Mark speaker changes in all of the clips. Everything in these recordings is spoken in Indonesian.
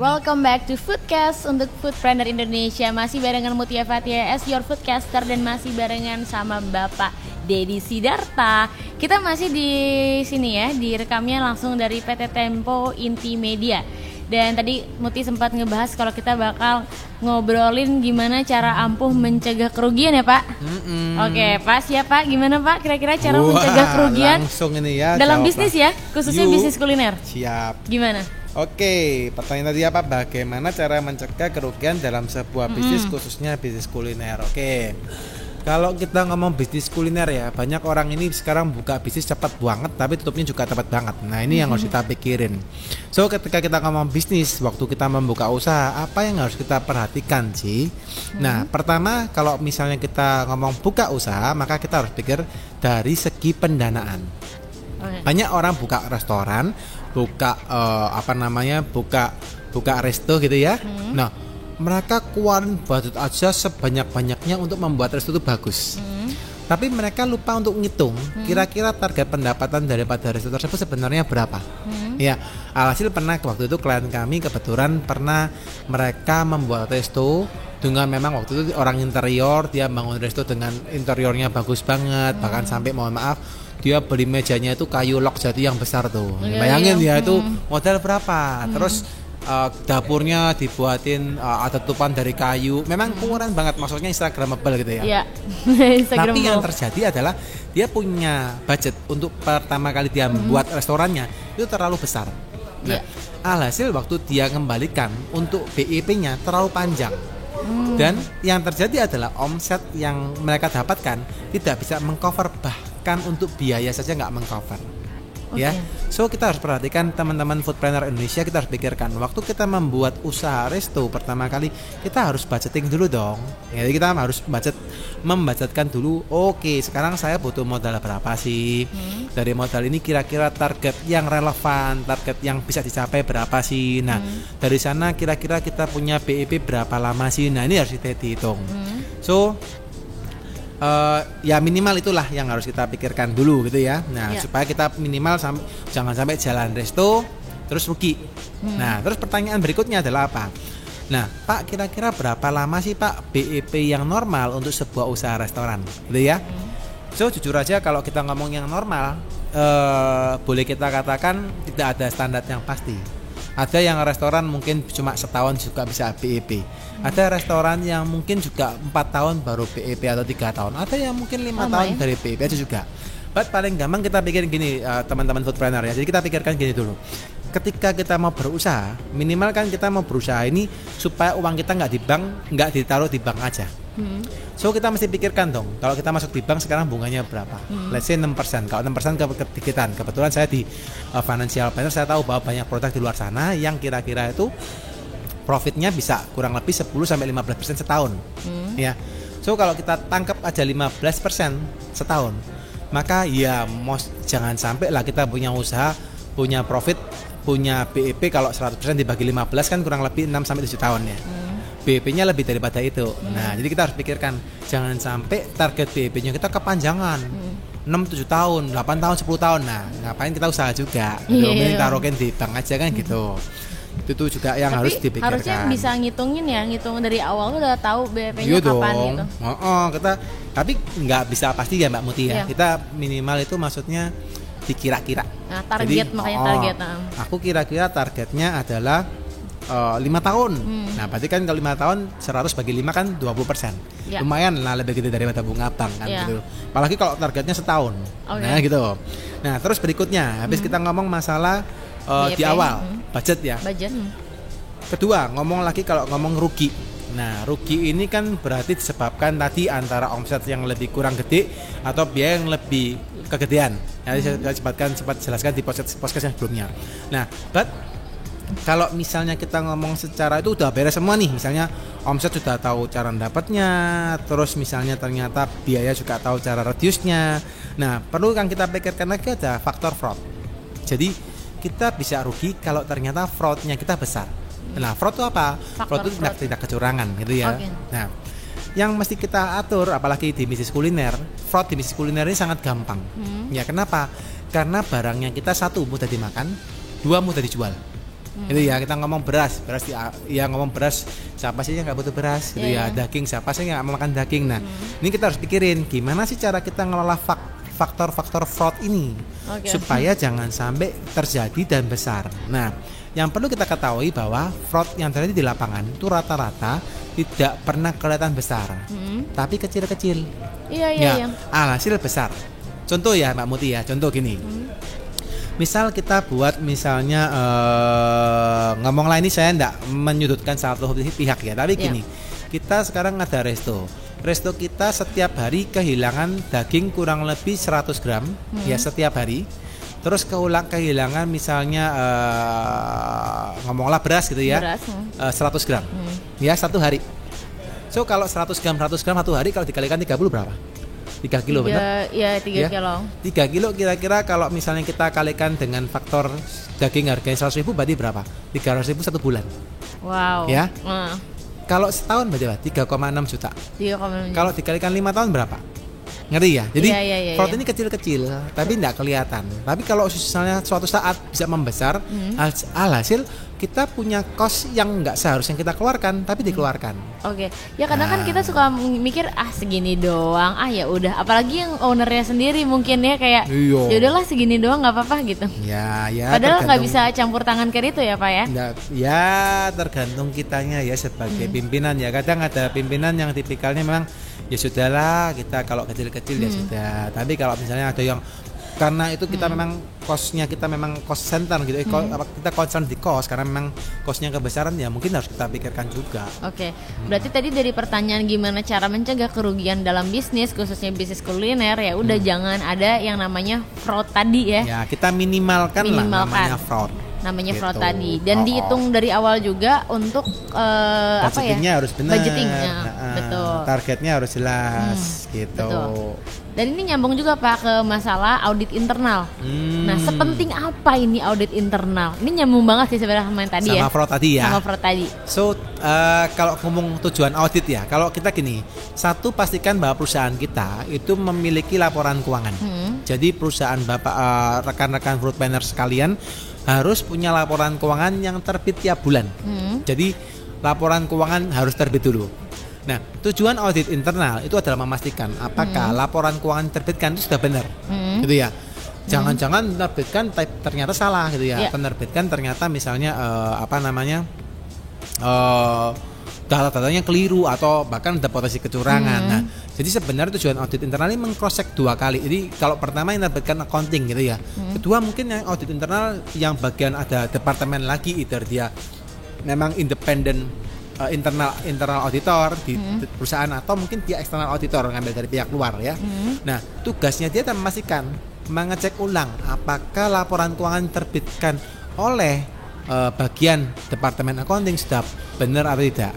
Speaker 1: Welcome back to Foodcast untuk Foodpreneur Indonesia. Masih barengan Mutia Fatia as your foodcaster dan masih barengan sama Bapak Dedi Sidarta. Kita masih di sini ya, direkamnya langsung dari PT Tempo Intimedia. Dan tadi Muti sempat ngebahas kalau kita bakal ngobrolin gimana cara ampuh mencegah kerugian ya Pak. Oke Pak, siap Pak, gimana Pak kira-kira cara mencegah kerugian
Speaker 2: langsung ini ya,
Speaker 1: dalam bisnis ya, khususnya bisnis kuliner.
Speaker 2: Siap.
Speaker 1: Gimana?
Speaker 2: Oke, pertanyaan tadi apa? Bagaimana cara mencegah kerugian dalam sebuah bisnis, khususnya bisnis kuliner? Oke, kalau kita ngomong bisnis kuliner ya, banyak orang ini sekarang buka bisnis cepat banget, tapi tutupnya juga cepat banget. Nah ini yang harus kita pikirin. So ketika kita ngomong bisnis, waktu kita membuka usaha, apa yang harus kita perhatikan sih? Nah pertama, kalau misalnya kita ngomong buka usaha, maka kita harus pikir dari segi pendanaan. Banyak orang buka restoran, buka buka resto gitu ya. Nah mereka keluarin budget aja sebanyak-banyaknya untuk membuat resto itu bagus. Tapi mereka lupa untuk ngitung kira-kira target pendapatan daripada resto tersebut sebenarnya berapa. Ya, alhasil pernah waktu itu klien kami kebetulan pernah mereka membuat resto dengan memang waktu itu orang interior, dia bangun resto dengan interiornya bagus banget, bahkan sampai mohon maaf dia beli mejanya itu kayu lok jati yang besar tuh. Bayangin ya itu modal berapa. Terus dapurnya dibuatin ada tutupan dari kayu. Memang kurang banget, maksudnya instagramable gitu ya. Tapi yang terjadi adalah dia punya budget untuk pertama kali dia membuat restorannya itu terlalu besar. Nah, alhasil waktu dia kembalikan untuk BEP-nya terlalu panjang. Dan yang terjadi adalah omset yang mereka dapatkan tidak bisa mengcover, bahkan untuk biaya saja nggak mengcover. Ya, so kita harus perhatikan teman-teman foodpreneur Indonesia, kita harus pikirkan waktu kita membuat usaha resto pertama kali kita harus budgeting dulu dong. Jadi kita harus membudgetkan dulu. Oke, sekarang saya butuh modal berapa sih? Dari modal ini kira-kira target yang relevan, target yang bisa dicapai berapa sih? Nah, dari sana kira-kira kita punya BEP berapa lama sih? Nah, ini harus kita hitung. So ya minimal itulah yang harus kita pikirkan dulu gitu ya. Nah supaya kita minimal jangan sampai jalan resto terus rugi. Nah terus pertanyaan berikutnya adalah apa? Nah Pak, kira-kira berapa lama sih Pak BEP yang normal untuk sebuah usaha restoran gitu ya. So jujur aja kalau kita ngomong yang normal, boleh kita katakan tidak ada standar yang pasti. Ada yang restoran mungkin cuma setahun juga bisa BEP. Ada restoran yang mungkin juga 4 tahun baru BEP atau 3 tahun. Ada yang mungkin 5 tahun dari BEP aja juga. But paling gampang kita pikirin gini, teman-teman foodpreneur ya. Jadi kita pikirkan gini dulu. Ketika kita mau berusaha, minimal kan kita mau berusaha ini supaya uang kita nggak di bank, nggak ditaruh di bank aja. So kita mesti pikirkan dong, kalau kita masuk di bank sekarang bunganya berapa? Let's say 6%. Kalau 6% kedikitan. Kebetulan saya di financial planner, saya tahu bahwa banyak produk di luar sana yang kira-kira itu profitnya bisa kurang lebih 10-15% setahun. Ya. So kalau kita tangkap aja 15% setahun, maka ya jangan sampai lah kita punya usaha, punya profit, punya BEP kalau 100% dibagi 15 kan kurang lebih 6-7 tahun ya. BEP-nya lebih daripada itu. Nah, jadi kita harus pikirkan jangan sampai target BEP-nya kita kepanjangan. 6-7 tahun, 8 tahun, 10 tahun. Nah, ngapain kita usaha juga? Mending taruhin di bank aja kan gitu. Itu tuh juga yang harus dipikirkan.
Speaker 1: Harusnya bisa ngitungin ya, ngitung dari awal udah tahu BEP-nya kapan gitu.
Speaker 2: Tapi nggak bisa pasti ya Mbak Muti ya. Kita minimal itu maksudnya dikira-kira.
Speaker 1: Nah, target. Jadi, makanya target.
Speaker 2: Aku kira-kira targetnya adalah 5 tahun. Nah berarti kan kalau 5 tahun 100 bagi 5 kan 20%. Lumayan lah, lebih gede daripada bunga bank kan gitu. Apalagi kalau targetnya setahun. Nah gitu. Nah terus berikutnya habis kita ngomong masalah di awal budget ya. Kedua ngomong lagi kalau ngomong rugi. Nah rugi ini kan berarti disebabkan tadi antara omset yang lebih kurang gede atau biaya yang lebih kegedean. Nanti saya sempat jelaskan di podcast yang sebelumnya. Nah kalau misalnya kita ngomong secara itu udah beres semua nih, misalnya omset sudah tahu cara dapatnya, terus misalnya ternyata biaya juga tahu cara reduce-nya. Nah, perlu yang kita pikirkan lagi ada faktor fraud. Jadi kita bisa rugi kalau ternyata fraud-nya kita besar. Nah, fraud itu apa? Fraud itu tidak kecurangan gitu ya. Nah, yang mesti kita atur apalagi di bisnis kuliner, fraud di bisnis kuliner ini sangat gampang. Ya, kenapa? Karena barangnya kita satu mudah dimakan, dua mudah dijual. Gitu ya, kita ngomong beras ya ngomong beras, siapa sih yang nggak butuh beras gitu ya. Daging, siapa sih yang nggak mau makan daging. Nah, ini kita harus pikirin gimana sih cara kita ngelola faktor-faktor fraud ini supaya jangan sampai terjadi dan besar. Nah, yang perlu kita ketahui bahwa fraud yang terjadi di lapangan itu rata-rata tidak pernah kelihatan besar, tapi kecil-kecil.
Speaker 1: Iya.
Speaker 2: Alhasil besar. Contoh ya Mbak Muti ya, contoh gini. Misal kita buat misalnya ngomonglah, ini saya enggak menyudutkan satu pihak ya, tapi gini. Kita sekarang ada resto kita setiap hari kehilangan daging kurang lebih 100 gram ya setiap hari. Terus kehilangan misalnya ngomonglah beras gitu ya, 100 gram ya satu hari. So kalau 100 gram satu hari, kalau dikalikan 30 berapa? 3 kilo benar?
Speaker 1: Iya 3 kilo.
Speaker 2: 3 kilo kira-kira kalau misalnya kita kalikan dengan faktor daging harganya 100.000 berarti berapa? 300.000 satu bulan.
Speaker 1: Wow.
Speaker 2: Ya. Kalau setahun berarti apa? 3,6 juta. 3,6 juta. Kalau dikalikan 5 tahun berapa? Ngerti ya? Jadi fraud ini kecil-kecil tapi tidak kelihatan. Tapi kalau misalnya suatu saat bisa membesar, alhasil kita punya cost yang nggak seharusnya kita keluarkan tapi dikeluarkan.
Speaker 1: Ya kadang kan kita suka mikir segini doang, ya udah. Apalagi yang ownernya sendiri mungkin ya kayak ya udahlah segini doang nggak apa-apa gitu.
Speaker 2: Ya.
Speaker 1: Padahal nggak bisa campur tangan ke itu ya Pak ya.
Speaker 2: Ya tergantung kitanya ya sebagai pimpinan ya. Kadang ada pimpinan yang tipikalnya memang ya sudahlah, kita kalau kecil-kecil ya sudah. Tapi kalau misalnya ada yang karena itu kita memang cost-nya kita memang cost center gitu, kita concern di cost karena memang cost-nya kebesaran ya mungkin harus kita pikirkan juga.
Speaker 1: Berarti tadi dari pertanyaan gimana cara mencegah kerugian dalam bisnis khususnya bisnis kuliner ya udah jangan ada yang namanya fraud tadi ya. Ya
Speaker 2: kita minimalkan lah namanya fraud.
Speaker 1: Namanya fraud tadi dan dihitung dari awal juga untuk
Speaker 2: budgetingnya harus benar.
Speaker 1: Budgetingnya betul.
Speaker 2: Targetnya harus jelas gitu.
Speaker 1: Betul. Dan ini nyambung juga Pak ke masalah audit internal. Nah, sepenting apa ini audit internal? Ini nyambung banget sih sebenarnya sama yang tadi
Speaker 2: sama fraud tadi ya.
Speaker 1: Sama fraud tadi.
Speaker 2: So kalau ngomong tujuan audit ya, kalau kita gini, satu pastikan bahwa perusahaan kita itu memiliki laporan keuangan. Jadi perusahaan Bapak rekan-rekan food planner sekalian harus punya laporan keuangan yang terbit tiap bulan. Jadi laporan keuangan harus terbit dulu. Nah, tujuan audit internal itu adalah memastikan apakah laporan keuangan terbitkan itu sudah benar, gitu ya. Jangan-jangan terbitkan ternyata salah, gitu ya. Penerbitkan ternyata misalnya data-datanya keliru atau bahkan ada potensi kecurangan. Nah, jadi sebenarnya tujuan audit internal ini meng-cross-check 2 kali. Jadi kalau pertama yang terbitkan accounting gitu ya. Kedua mungkin yang audit internal yang bagian ada departemen lagi, either dia memang independen internal auditor di perusahaan atau mungkin dia eksternal auditor ngambil dari pihak luar ya. Nah, tugasnya dia akan memastikan mengecek ulang apakah laporan keuangan terbitkan oleh bagian departemen accounting sudah benar atau tidak,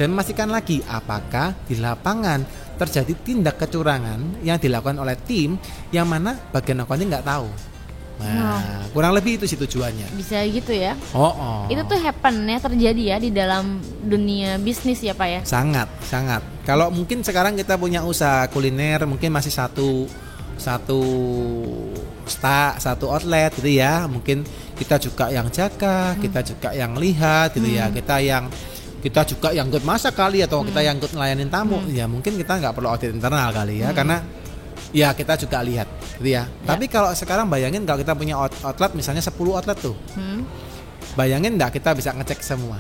Speaker 2: dan memastikan lagi apakah di lapangan terjadi tindak kecurangan yang dilakukan oleh tim yang mana bagian accounting nggak tahu. Nah, kurang lebih itu sih tujuannya.
Speaker 1: Bisa gitu ya? Itu tuh happen ya, terjadi ya di dalam dunia bisnis ya Pak ya?
Speaker 2: Sangat. Kalau mungkin sekarang kita punya usaha kuliner mungkin masih satu outlet gitu ya. Mungkin kita juga yang jaga, kita juga yang lihat gitu ya. Kita juga yang ikut masak kali atau kita yang ikut ngelayanin tamu. Ya mungkin kita nggak perlu audit internal kali ya, karena ya kita juga lihat gitu ya. Tapi kalau sekarang bayangin kalau kita punya outlet misalnya 10 outlet tuh. Bayangin enggak kita bisa ngecek semua.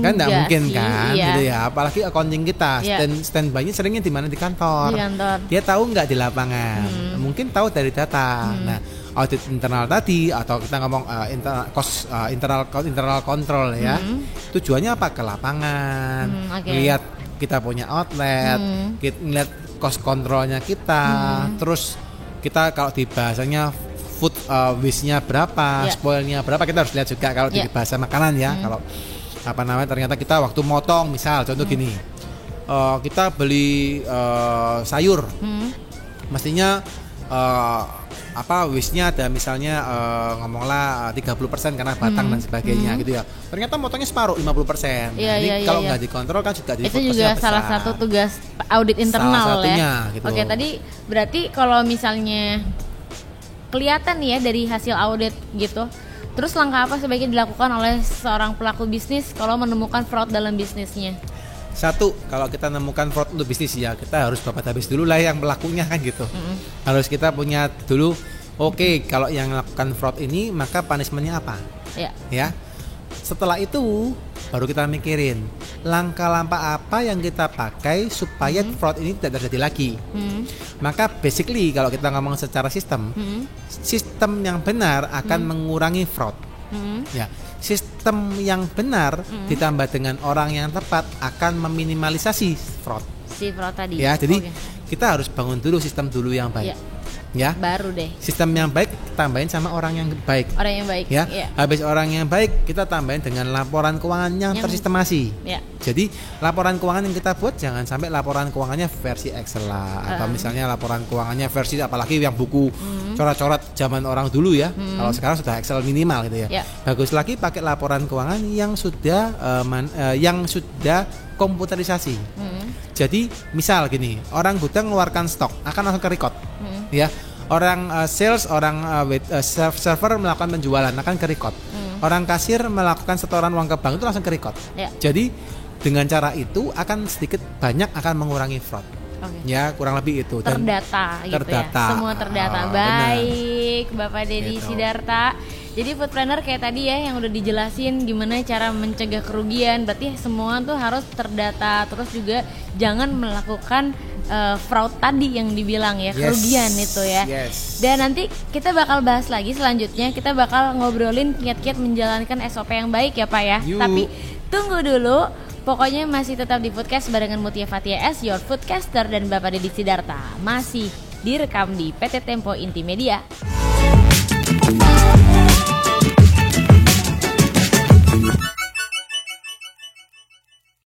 Speaker 2: Kan enggak mungkin kan gitu ya. Apalagi accounting kita standby-nya seringnya di mana di kantor. Dia tahu enggak di lapangan. Mungkin tahu dari data. Nah, audit internal tadi atau kita ngomong internal control ya. Tujuannya apa? Ke lapangan. Lihat kita punya outlet, kita lihat cost kontrolnya kita, terus kita kalau di bahasanya food waste-nya berapa, spoilnya berapa, kita harus lihat juga kalau di bahasa makanan ya. Kalau ternyata kita waktu motong misal contoh gini, kita beli sayur, mestinya waste-nya ada misalnya ngomonglah 30% karena batang dan sebagainya gitu ya. Ternyata motongnya separuh 50%. Jadi kalau nggak dikontrol kan juga
Speaker 1: itu juga salah satu tugas audit internal ya.
Speaker 2: Gitu.
Speaker 1: Oke, tadi berarti kalau misalnya kelihatan ya dari hasil audit gitu, Terus langkah apa sebaiknya dilakukan oleh seorang pelaku bisnis kalau menemukan fraud dalam bisnisnya?
Speaker 2: Satu, kalau kita menemukan fraud untuk bisnis ya kita harus babat habis dulu lah yang pelakunya kan gitu. Harus kita punya dulu, oke, kalau yang melakukan fraud ini maka punishmentnya apa? Ya. Setelah itu baru kita mikirin langkah-langkah apa yang kita pakai supaya fraud ini tidak terjadi lagi. Maka basically kalau kita ngomong secara sistem yang benar akan mengurangi fraud. Ya, sistem yang benar ditambah dengan orang yang tepat akan meminimalisasi fraud.
Speaker 1: Si fraud tadi.
Speaker 2: Ya, jadi kita harus bangun dulu sistem dulu yang baik. Ya.
Speaker 1: Baru deh.
Speaker 2: Sistem yang baik tambahin sama orang yang baik.
Speaker 1: Orang yang baik.
Speaker 2: Ya. Habis orang yang baik kita tambahin dengan laporan keuangan yang tersistemasi. Jadi laporan keuangan yang kita buat jangan sampai laporan keuangannya versi Excel lah, atau misalnya laporan keuangannya versi apalagi yang buku coret-coret zaman orang dulu ya. Kalau sekarang sudah Excel minimal gitu ya. Bagus lagi pakai laporan keuangan yang sudah komputerisasi. Jadi misal gini, orang gudang mengeluarkan stok akan langsung ke record. Ya, orang sales, orang server melakukan penjualan akan ke record. Orang kasir melakukan setoran uang ke bank itu langsung ke record. Jadi dengan cara itu akan sedikit banyak akan mengurangi fraud. Ya, kurang lebih itu. Dan
Speaker 1: terdata gitu ya. Semua terdata. Baik, Bapak Deddy Sidarta. Jadi foodpreneur kayak tadi ya yang udah dijelasin gimana cara mencegah kerugian. Berarti semua tuh harus terdata. Terus juga jangan melakukan fraud tadi yang dibilang ya, kerugian itu ya. Dan nanti kita bakal bahas lagi selanjutnya. Kita bakal ngobrolin kiat-kiat menjalankan SOP yang baik ya Pak ya. Tapi tunggu dulu. Pokoknya masih tetap di Foodcast barengan Mutia Fatia as your foodcaster dan Bapak Deddy Sidarta. Masih direkam di PT Tempo Intimedia.